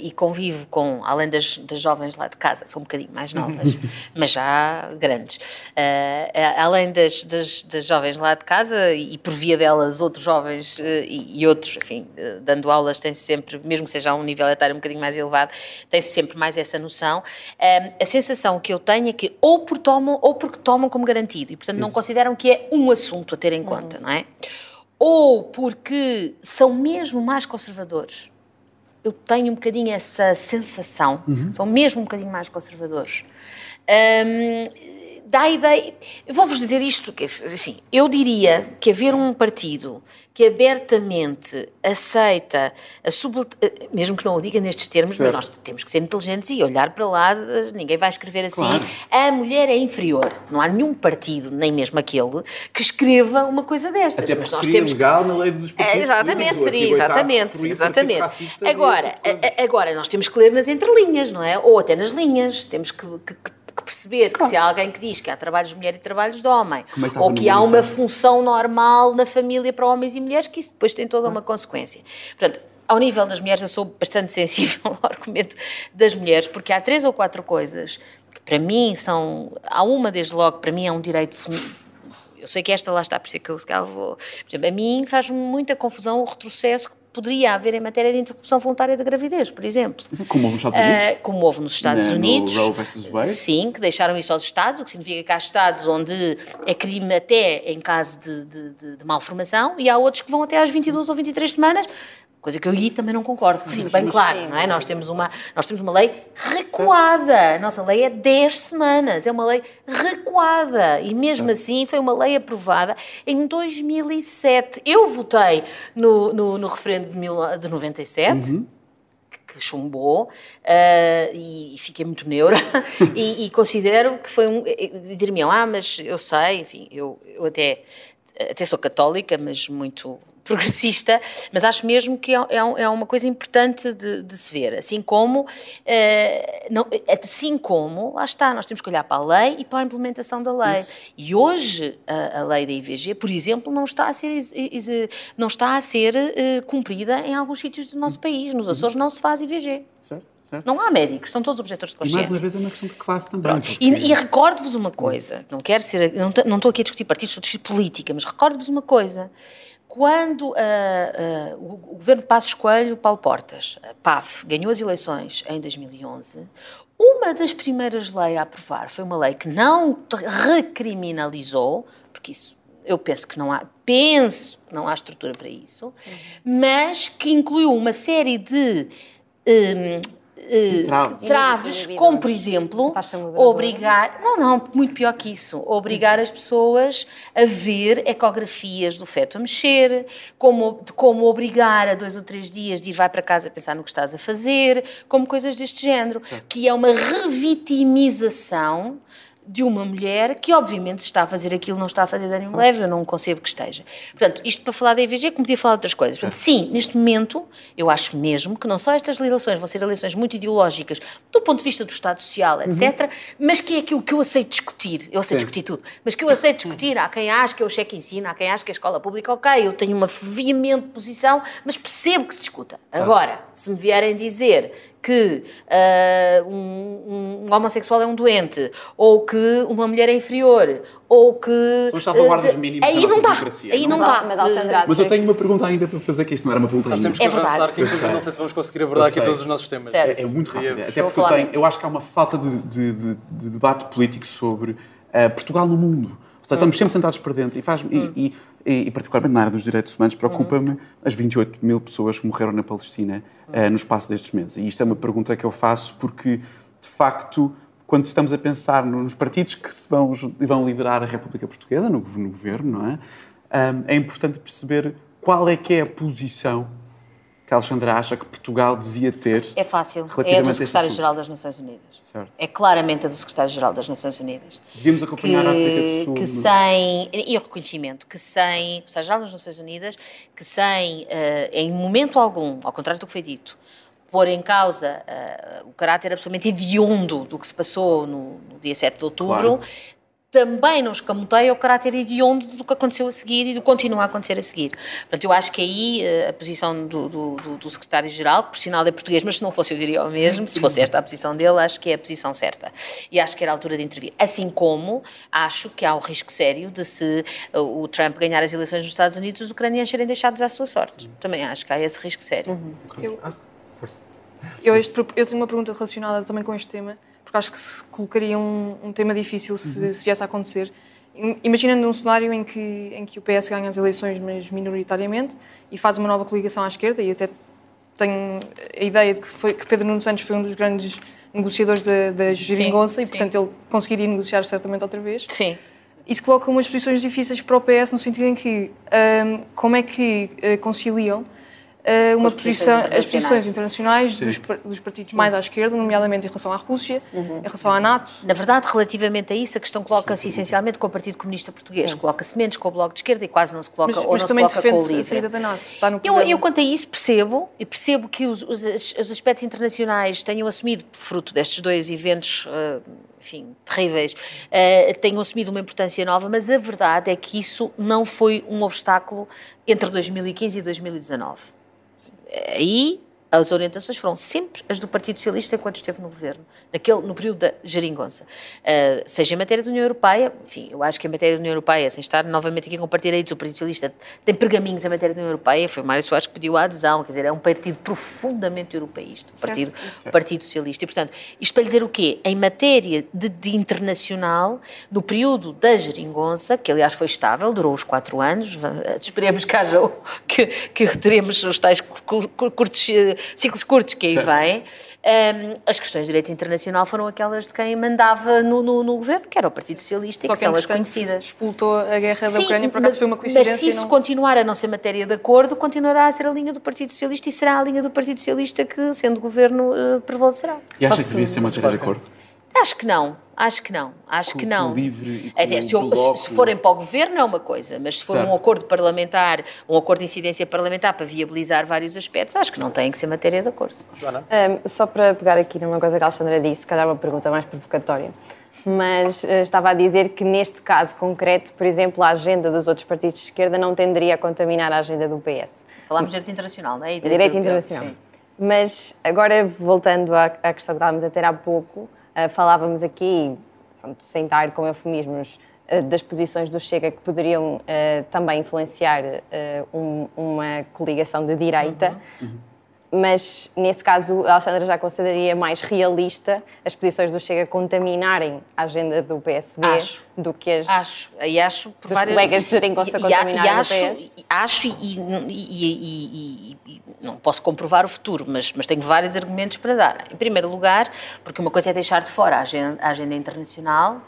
e convivo com, além das jovens lá de casa, que são um bocadinho mais novas, mas já grandes, além das jovens lá de casa, e por via delas outros jovens e outros, enfim, dando aulas, tem-se sempre, mesmo que seja a um nível etário um bocadinho mais elevado, tem-se sempre mais essa noção. A sensação que eu tenho é que ou porque tomam como garantido, e portanto não consideram que é um assunto a ter em conta, não é? Ou porque são mesmo mais conservadores. Eu tenho um bocadinho essa sensação, são mesmo um bocadinho mais conservadores. Dá a ideia... Eu vou-vos dizer isto, que assim, eu diria que haver um partido que abertamente aceita, mesmo que não o diga nestes termos, certo, mas nós temos que ser inteligentes e olhar para lá, ninguém vai escrever assim, claro, a mulher é inferior. Não há nenhum partido, nem mesmo aquele, que escreva uma coisa destas. Até porque mas nós seria legal na lei dos partidos. Exatamente, seria, exatamente. Agora, nós temos que ler nas entrelinhas, não é? Ou até nas linhas, temos que perceber que se há alguém que diz que há trabalhos de mulher e trabalhos de homem, Como é que ou estava que há no uma universo? função normal na família para homens e mulheres, que isso depois tem toda uma consequência. Portanto, ao nível das mulheres, eu sou bastante sensível ao argumento das mulheres, porque há 3 ou 4 coisas que para mim são... Há uma, desde logo, para mim é um direito feminino. Eu sei que esta lá está, por isso é que eu se calhar vou... Por exemplo, a mim faz-me muita confusão o retrocesso que poderia haver em matéria de interrupção voluntária da gravidez, por exemplo. Como houve nos Estados Unidos? Como houve nos Estados Unidos. No Roe versus Wade? Sim, que deixaram isso aos Estados, o que significa que há Estados onde é crime até em caso de malformação, e há outros que vão até às 22 ou 23 semanas, coisa que eu aí também não concordo, que fique bem claro, não é? Nós temos uma lei recuada, a nossa lei é 10 semanas, é uma lei recuada, e mesmo assim foi uma lei aprovada em 2007. Eu votei no referendo de 97, que chumbou, e fiquei muito neura, e considero que foi dir-me-ão, mas eu sei, enfim, eu até sou católica, mas muito progressista, mas acho mesmo que é uma coisa importante de se ver, assim como, lá está, nós temos que olhar para a lei e para a implementação da lei. E hoje a lei da IVG, por exemplo, não está a ser cumprida em alguns sítios do nosso país. Nos Açores não se faz IVG. Certo. Não há médicos, estão todos objetores de E consciência. mais uma vez é uma questão de classe também. Porque... E recordo-vos uma coisa, não estou aqui a discutir partidos, estou a discutir política, mas recordo-vos uma coisa. Quando o governo Passos Coelho, Paulo Portas, PAF, ganhou as eleições em 2011, uma das primeiras leis a aprovar foi uma lei que não recriminalizou, porque isso eu penso que não há estrutura para isso, mas que incluiu uma série de traves, como por exemplo, obrigar, muito pior que isso, obrigar as pessoas a ver ecografias do feto a mexer, como obrigar a 2 ou 3 dias de ir vai para casa pensar no que estás a fazer, como coisas deste género, que é uma revitimização de uma mulher que, obviamente, se está a fazer aquilo, não está a fazer dano leve, eu não concebo que esteja. Portanto, isto para falar da IVG, como podia falar de outras coisas. Portanto, sim, neste momento, eu acho mesmo que não só estas eleições vão ser eleições muito ideológicas, do ponto de vista do Estado Social, etc., mas que é aquilo que eu aceito discutir. Eu aceito discutir tudo. Mas que eu aceito discutir. Há quem ache que é o cheque ensina, há quem ache que é a escola pública, ok, eu tenho uma veemente posição, mas percebo que se discuta. Agora, se me vierem dizer que um homossexual é um doente, ou que uma mulher é inferior, ou que... São as salvaguardas mínimas da nossa democracia. Aí não dá. Mas eu tenho uma pergunta ainda para fazer, que isto não era uma pergunta Nós temos que avançar, que inclusive não sei se vamos conseguir abordar aqui todos os nossos temas. É muito rápido. Até porque eu acho que há uma falta de debate político sobre Portugal no mundo. Ou seja, estamos sempre sentados para dentro e particularmente na área dos direitos humanos, preocupa-me as 28 mil pessoas que morreram na Palestina no espaço destes meses. E isto é uma pergunta que eu faço porque, de facto, quando estamos a pensar nos partidos que vão liderar a República Portuguesa, no governo, não é? É importante perceber qual é que é a posição que a Alexandra acha que Portugal devia ter. É fácil, é a do Secretário-Geral das Nações Unidas. Certo. É claramente a do Secretário-Geral das Nações Unidas. Devíamos acompanhar a África do Sul. E o reconhecimento, que sem o Secretário-Geral das Nações Unidas, que sem, em momento algum, ao contrário do que foi dito, pôr em causa o caráter absolutamente hediondo do que se passou no dia 7 de outubro, também não escamoteia o caráter hediondo do que aconteceu a seguir e do que continua a acontecer a seguir. Portanto, eu acho que aí a posição do secretário-geral, que por sinal é português, mas se não fosse eu diria o mesmo, se fosse esta a posição dele, acho que é a posição certa. E acho que era a altura de intervir. Assim como acho que há o risco sério de se o Trump ganhar as eleições nos Estados Unidos, os ucranianos serem deixados à sua sorte. Também acho que há esse risco sério. Eu tenho uma pergunta relacionada também com este tema, porque acho que se colocaria um tema difícil se viesse a acontecer. Imaginando um cenário em que o PS ganha as eleições, mas minoritariamente, e faz uma nova coligação à esquerda, e até tenho a ideia de que Pedro Nuno Santos foi um dos grandes negociadores da geringonça, e portanto ele conseguiria negociar certamente outra vez. Sim. Isso coloca umas posições difíceis para o PS, no sentido em que como é que conciliam as posições internacionais dos partidos mais à esquerda, nomeadamente em relação à Rússia, em relação à NATO. Na verdade, relativamente a isso, a questão coloca-se essencialmente com o Partido Comunista Português. Coloca-se menos com o Bloco de Esquerda e quase não se coloca, ou não se coloca com o LIVRE. A saída da NATO. Está no eu, quanto a isso, percebo que os aspectos internacionais tenham assumido, fruto destes dois eventos, enfim, terríveis, tenham assumido uma importância nova, mas a verdade é que isso não foi um obstáculo entre 2015 e 2019. Aí as orientações foram sempre as do Partido Socialista enquanto esteve no governo, no período da geringonça. Seja em matéria da União Europeia, enfim, eu acho que em matéria da União Europeia, sem estar novamente aqui com partidos, o Partido Socialista tem pergaminhos em matéria da União Europeia, foi Mário Soares que pediu a adesão, quer dizer, é um partido profundamente europeísta, o Partido Socialista. E, portanto, isto para dizer o quê? Em matéria de internacional, no período da geringonça, que aliás foi estável, durou os 4 anos, esperemos que haja, que teremos os tais ciclos curtos que aí vêm, as questões de direito internacional foram aquelas de quem mandava no governo, que era o Partido Socialista, e que são as conhecidas. Explotou a guerra da Ucrânia, por acaso foi uma coincidência. Mas se isso continuar a não ser matéria de acordo, continuará a ser a linha do Partido Socialista e será a linha do Partido Socialista que, sendo governo, prevalecerá. E acha que devia ser matéria de acordo? Acho que não. Livre é dizer, se forem para o governo é uma coisa, mas se for um acordo parlamentar, um acordo de incidência parlamentar para viabilizar vários aspectos, acho que não tem que ser matéria de acordo. Joana? Só para pegar aqui numa coisa que a Alexandra disse, se calhar uma pergunta mais provocatória, mas estava a dizer que neste caso concreto, por exemplo, a agenda dos outros partidos de esquerda não tenderia a contaminar a agenda do PS. Falámos de direito internacional, não é? Direito internacional. Sim. Mas agora, voltando à questão que estávamos a ter há pouco, falávamos aqui, pronto, sem estar com eufemismos, das posições do Chega que poderiam também influenciar uma coligação de direita, mas nesse caso a Alexandra já consideraria mais realista as posições do Chega contaminarem a agenda do PSD do que as acho por dos várias... colegas de geringonça contaminarem o PS. Acho não posso comprovar o futuro, mas tenho vários argumentos para dar. Em primeiro lugar, porque uma coisa é deixar de fora a agenda internacional,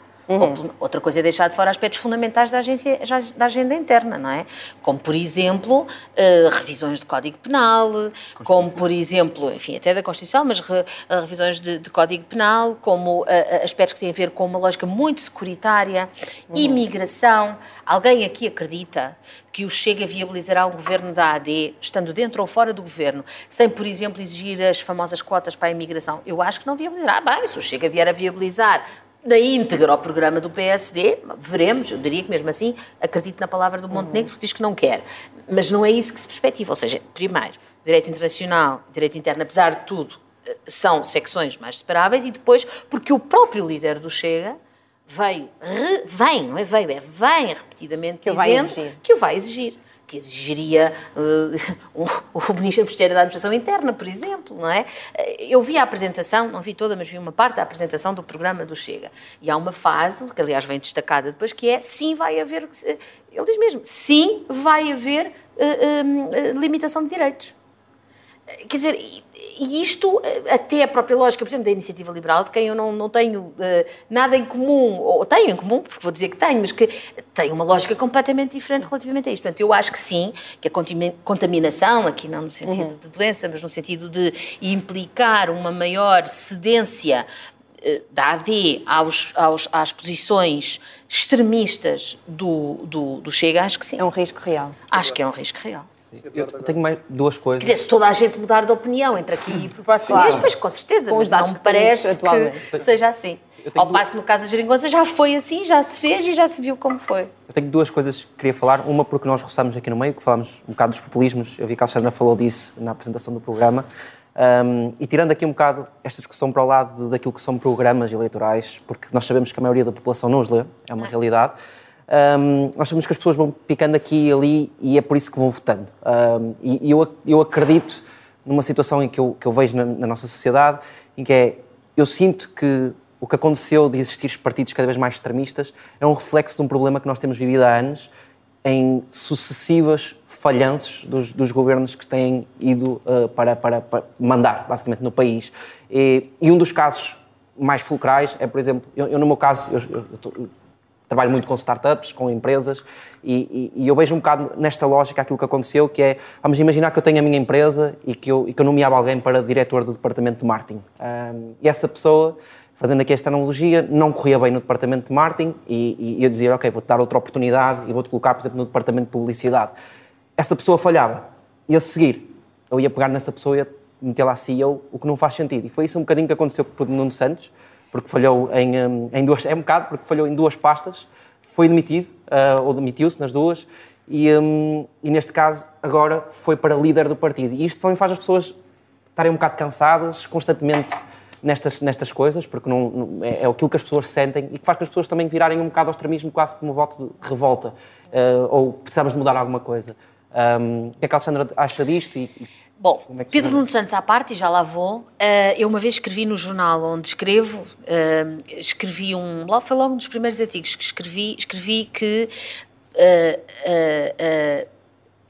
outra coisa é deixar de fora aspectos fundamentais da agenda interna, não é? Como, por exemplo, revisões de Código Penal, como, por exemplo, enfim, até da Constituição, mas revisões de Código Penal, como aspectos que têm a ver com uma lógica muito securitária, imigração. Alguém aqui acredita que o Chega viabilizará um governo da AD, estando dentro ou fora do governo, sem, por exemplo, exigir as famosas cotas para a imigração? Eu acho que não viabilizará. Bem, se o Chega vier a viabilizar na íntegra ao programa do PSD, veremos, eu diria que mesmo assim acredito na palavra do Montenegro, porque diz que não quer. Mas não é isso que se perspectiva. Ou seja, primeiro, direito internacional, direito interno, apesar de tudo, são secções mais separáveis, e depois, porque o próprio líder do Chega vem repetidamente dizendo que o vai exigir. Que exigiria o Ministro da Administração Interna, por exemplo, não é? Eu vi a apresentação, não vi toda, mas vi uma parte da apresentação do programa do Chega. E há uma fase, que aliás vem destacada depois, que é, sim, vai haver, ele diz mesmo, sim, vai haver limitação de direitos. Quer dizer, e isto, até a própria lógica, por exemplo, da Iniciativa Liberal, de quem eu não tenho nada em comum, ou tenho em comum, porque vou dizer que tenho, mas que tem uma lógica completamente diferente relativamente a isto. Portanto, eu acho que sim, que a contaminação, aqui não no sentido de doença, mas no sentido de implicar uma maior cedência da AD às posições extremistas do Chega, acho que sim. É um risco real. Acho que é um risco real. Eu tenho mais duas coisas. Quer dizer, se toda a gente mudar de opinião entre aqui e para o próximo mês, pois com certeza, com os dados não me parece que seja assim. Ao passo que no caso da geringonça já foi assim, já se fez e já se viu como foi. Eu tenho duas coisas que queria falar. Uma porque nós roçamos aqui no meio, que falámos um bocado dos populismos. Eu vi que a Alexandra falou disso na apresentação do programa. E tirando aqui um bocado esta discussão para o lado daquilo que são programas eleitorais, porque nós sabemos que a maioria da população não os lê, é uma realidade. Nós sabemos que as pessoas vão picando aqui e ali e é por isso que vão votando. E eu acredito numa situação em que eu vejo na nossa sociedade, em que eu sinto que o que aconteceu de existir partidos cada vez mais extremistas é um reflexo de um problema que nós temos vivido há anos em sucessivas falhanços dos governos que têm ido para mandar, basicamente, no país. E um dos casos mais fulcrais é, por exemplo, eu no meu caso, eu trabalho muito com startups, com empresas, e eu vejo um bocado nesta lógica aquilo que aconteceu, que é, vamos imaginar que eu tenho a minha empresa e que eu nomeava alguém para diretor do departamento de marketing. E essa pessoa, fazendo aqui esta analogia, não corria bem no departamento de marketing e eu dizia, ok, vou-te dar outra oportunidade e vou-te colocar, por exemplo, no departamento de publicidade. Essa pessoa falhava. E a seguir, eu ia pegar nessa pessoa e ia meter lá CEO, o que não faz sentido. E foi isso um bocadinho que aconteceu com o Nuno Santos. porque falhou em duas... É um bocado, porque falhou em duas pastas, foi demitido, ou demitiu-se nas duas, e neste caso, agora, foi para líder do partido. E isto também faz as pessoas estarem um bocado cansadas, constantemente nestas coisas, porque é aquilo que as pessoas sentem e que faz que as pessoas também virarem um bocado ao extremismo, quase como um voto de revolta, ou precisamos de mudar alguma coisa. O que é que a Alexandra acha disto? Bom, Pedro Nuno Santos à parte, e já lá vou, eu uma vez escrevi no jornal onde escrevo, escrevi foi logo um dos primeiros artigos que escrevi que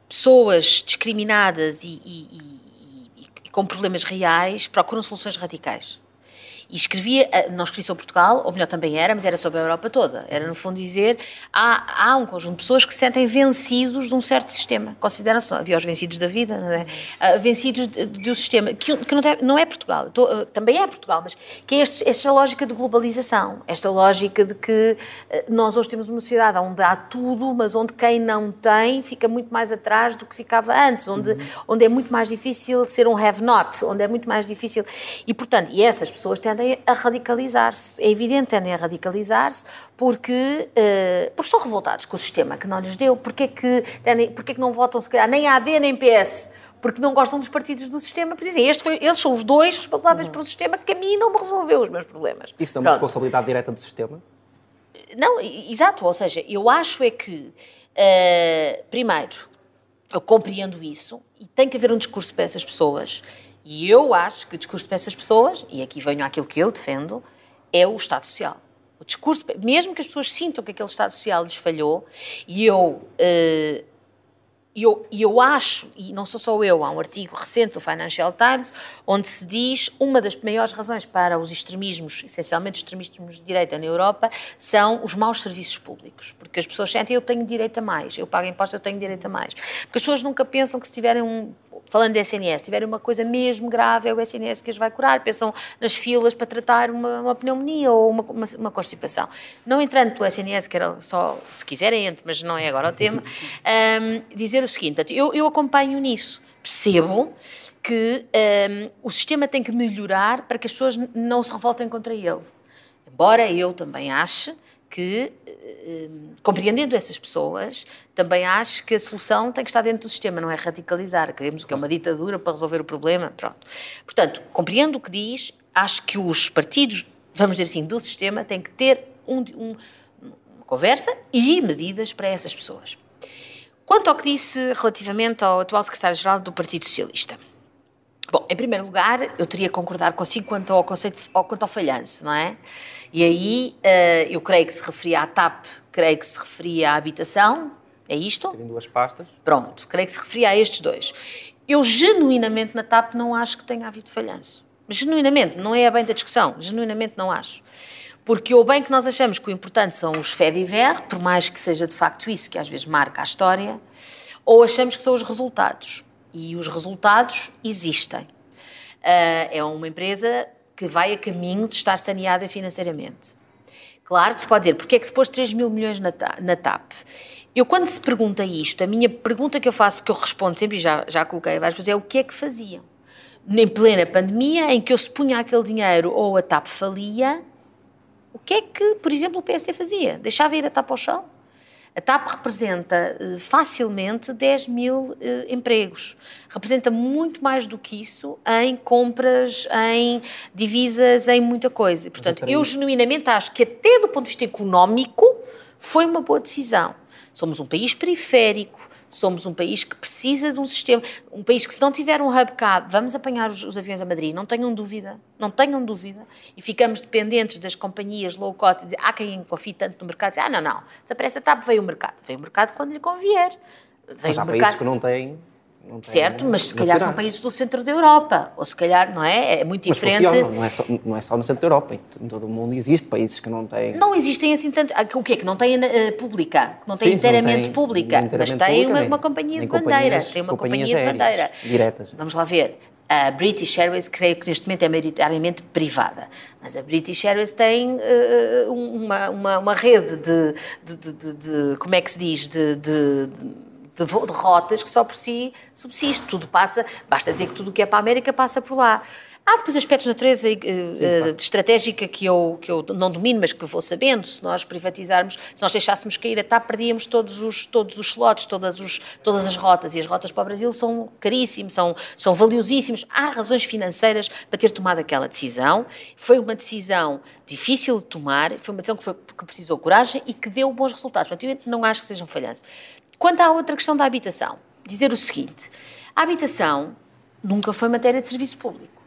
pessoas discriminadas e com problemas reais procuram soluções radicais. E não escrevi sobre Portugal, ou melhor também era, mas era sobre a Europa toda. Era, no fundo, dizer, há um conjunto de pessoas que se sentem vencidos de um certo sistema. Consideram-se, havia os vencidos da vida, não é? Vencidos do sistema, que não é Portugal, também é Portugal, mas que é esta lógica de globalização, esta lógica de que nós hoje temos uma sociedade onde há tudo, mas onde quem não tem fica muito mais atrás do que ficava antes, onde é muito mais difícil ser um have-not, onde é muito mais difícil. E, portanto, essas pessoas tendem a radicalizar-se. É evidente, tendem a radicalizar-se porque estão revoltados com o sistema que não lhes deu. Porquê que não votam, se calhar, nem AD nem PS? Porque não gostam dos partidos do sistema. Porque dizem, eles são os dois responsáveis pelo sistema que a mim não me resolveu os meus problemas. Isso não é uma responsabilidade direta do sistema? Não, exato. Ou seja, eu acho é que, primeiro, eu compreendo isso e tem que haver um discurso para essas pessoas. E eu acho que o discurso para essas pessoas, e aqui venho àquilo que eu defendo, é o Estado Social. O discurso, mesmo que as pessoas sintam que aquele Estado Social lhes falhou, e eu acho, e não sou só eu, há um artigo recente do Financial Times, onde se diz uma das maiores razões para os extremismos, essencialmente os extremismos de direita na Europa, são os maus serviços públicos. Porque as pessoas sentem, eu tenho direito a mais, eu pago impostos, eu tenho direito a mais. Porque as pessoas nunca pensam que se tiverem falando de SNS, se tiverem uma coisa mesmo grave, é o SNS que as vai curar. Pensam nas filas para tratar uma pneumonia ou uma constipação. Não entrando pelo SNS, que era só, se quiserem, mas não é agora o tema, dizer o seguinte, eu acompanho nisso. Percebo que o sistema tem que melhorar para que as pessoas não se revoltem contra ele. Embora eu também ache que, compreendendo essas pessoas, também acho que a solução tem que estar dentro do sistema, não é radicalizar, queremos que é uma ditadura para resolver o problema, pronto. Portanto, compreendo o que diz, acho que os partidos, vamos dizer assim, do sistema têm que ter uma conversa e medidas para essas pessoas. Quanto ao que disse relativamente ao atual secretário-geral do Partido Socialista, bom, em primeiro lugar, eu teria que concordar consigo quanto ao falhanço, não é? E aí, eu creio que se referia à TAP, creio que se referia à habitação, é isto? Tem duas pastas. Pronto, creio que se referia a estes dois. Eu, genuinamente, na TAP não acho que tenha havido falhanço. Genuinamente, não é a bem da discussão, genuinamente não acho. Porque ou bem que nós achamos que o importante são os faits divers, por mais que seja de facto isso que às vezes marca a história, ou achamos que são os resultados. E os resultados existem. É uma empresa que vai a caminho de estar saneada financeiramente. Claro que se pode dizer, porque é que se pôs 3 mil milhões na TAP? Eu, quando se pergunta isto, a minha pergunta que eu faço, que eu respondo sempre, e já coloquei várias vezes, é o que é que faziam? Em plena pandemia, em que eu se punha aquele dinheiro ou a TAP falia, o que é que, por exemplo, o PSD fazia? Deixava ir a TAP ao chão? A TAP representa facilmente 10 mil empregos. Representa muito mais do que isso em compras, em divisas, em muita coisa. Portanto, eu genuinamente acho que até do ponto de vista económico foi uma boa decisão. Somos um país periférico, somos um país que precisa de um sistema, um país que se não tiver um hub cá, vamos apanhar os aviões a Madrid, não tenham dúvida, e ficamos dependentes das companhias low cost, e dizer, há quem confie tanto no mercado, diz, não, desaparece a TAP, veio o mercado quando lhe convier. Mas há países que não têm... Certo, mas se calhar são países do centro da Europa, ou se calhar, não é? É muito diferente. Mas não é só no centro da Europa, em todo o mundo existe países que não têm... Não existem assim tanto... O quê? Que não têm pública, que não têm inteiramente pública, mas tem uma companhia de bandeira. Tem uma companhia de bandeira. Diretas. Vamos lá ver. A British Airways, creio que neste momento é maioritariamente privada, mas a British Airways tem uma rede de como é que se diz, de rotas que só por si subsiste. Tudo passa, basta dizer que tudo o que é para a América passa por lá. Há depois aspectos de natureza de estratégica que eu não domino, mas que vou sabendo. Se nós privatizarmos, se nós deixássemos cair a TAP, perdíamos todos os slots, todas as rotas. E as rotas para o Brasil são caríssimas, são valiosíssimas. Há razões financeiras para ter tomado aquela decisão. Foi uma decisão difícil de tomar, foi uma decisão que precisou de coragem e que deu bons resultados. Portanto, eu não acho que sejam falhanços. Quanto à outra questão da habitação, dizer o seguinte: a habitação nunca foi matéria de serviço público.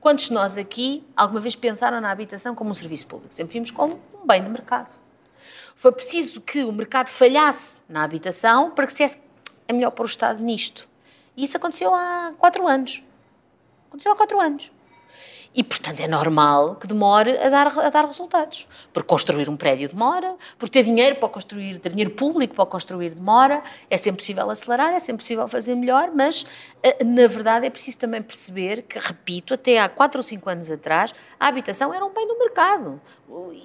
Quantos de nós aqui alguma vez pensaram na habitação como um serviço público? Sempre vimos como um bem de mercado. Foi preciso que o mercado falhasse na habitação para que se dissesse, é melhor pôr o Estado nisto. E isso aconteceu há 4 anos. Aconteceu há 4 anos. E, portanto, é normal que demore a dar resultados. Porque construir um prédio demora, porque ter dinheiro público para construir demora, é sempre possível acelerar, é sempre possível fazer melhor, mas, na verdade, é preciso também perceber que, repito, até há 4 ou 5 anos atrás, a habitação era um bem do mercado.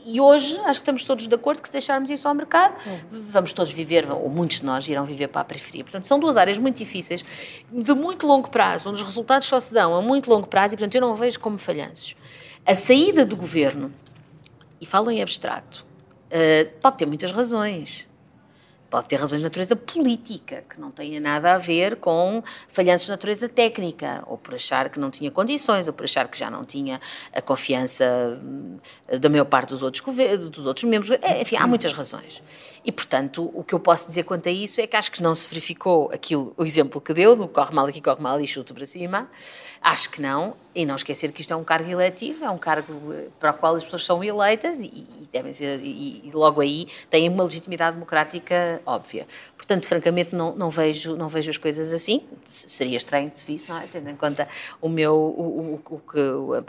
E hoje, acho que estamos todos de acordo que se deixarmos isso ao mercado, vamos todos viver, ou muitos de nós irão viver para a periferia. Portanto, são 2 áreas muito difíceis, de muito longo prazo, onde os resultados só se dão a muito longo prazo e, portanto, eu não vejo como falhanços. A saída do governo, e falo em abstrato, pode ter muitas razões. Pode ter razões de natureza política, que não têm nada a ver com falhanços de natureza técnica, ou por achar que não tinha condições, ou por achar que já não tinha a confiança da maior parte dos outros membros. Enfim, há muitas razões. E, portanto, o que eu posso dizer quanto a isso é que acho que não se verificou o exemplo que deu, do corre mal aqui, corre mal e chuto para cima. Acho que não. E não esquecer que isto é um cargo eletivo, é um cargo para o qual as pessoas são eleitas e devem ser, e logo aí têm uma legitimidade democrática óbvia. Portanto, francamente, não vejo as coisas assim. Seria estranho se visse, não é? Tendo em conta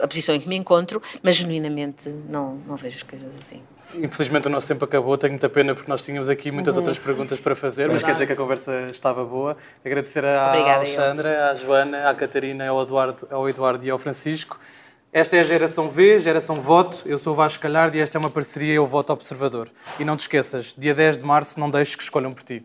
a posição em que me encontro, mas genuinamente não vejo as coisas assim. Infelizmente o nosso tempo acabou, tenho muita pena porque nós tínhamos aqui muitas outras perguntas para fazer, mas quer dizer que a conversa estava boa. Agradecer à Alexandra, à Joana, à Catarina, ao Eduardo e ao Francisco. Esta é a Geração V, Geração Voto. Eu sou o Vasco Calhardo e esta é uma parceria Eu Voto Observador. E não te esqueças, dia 10 de março não deixes que escolham por ti.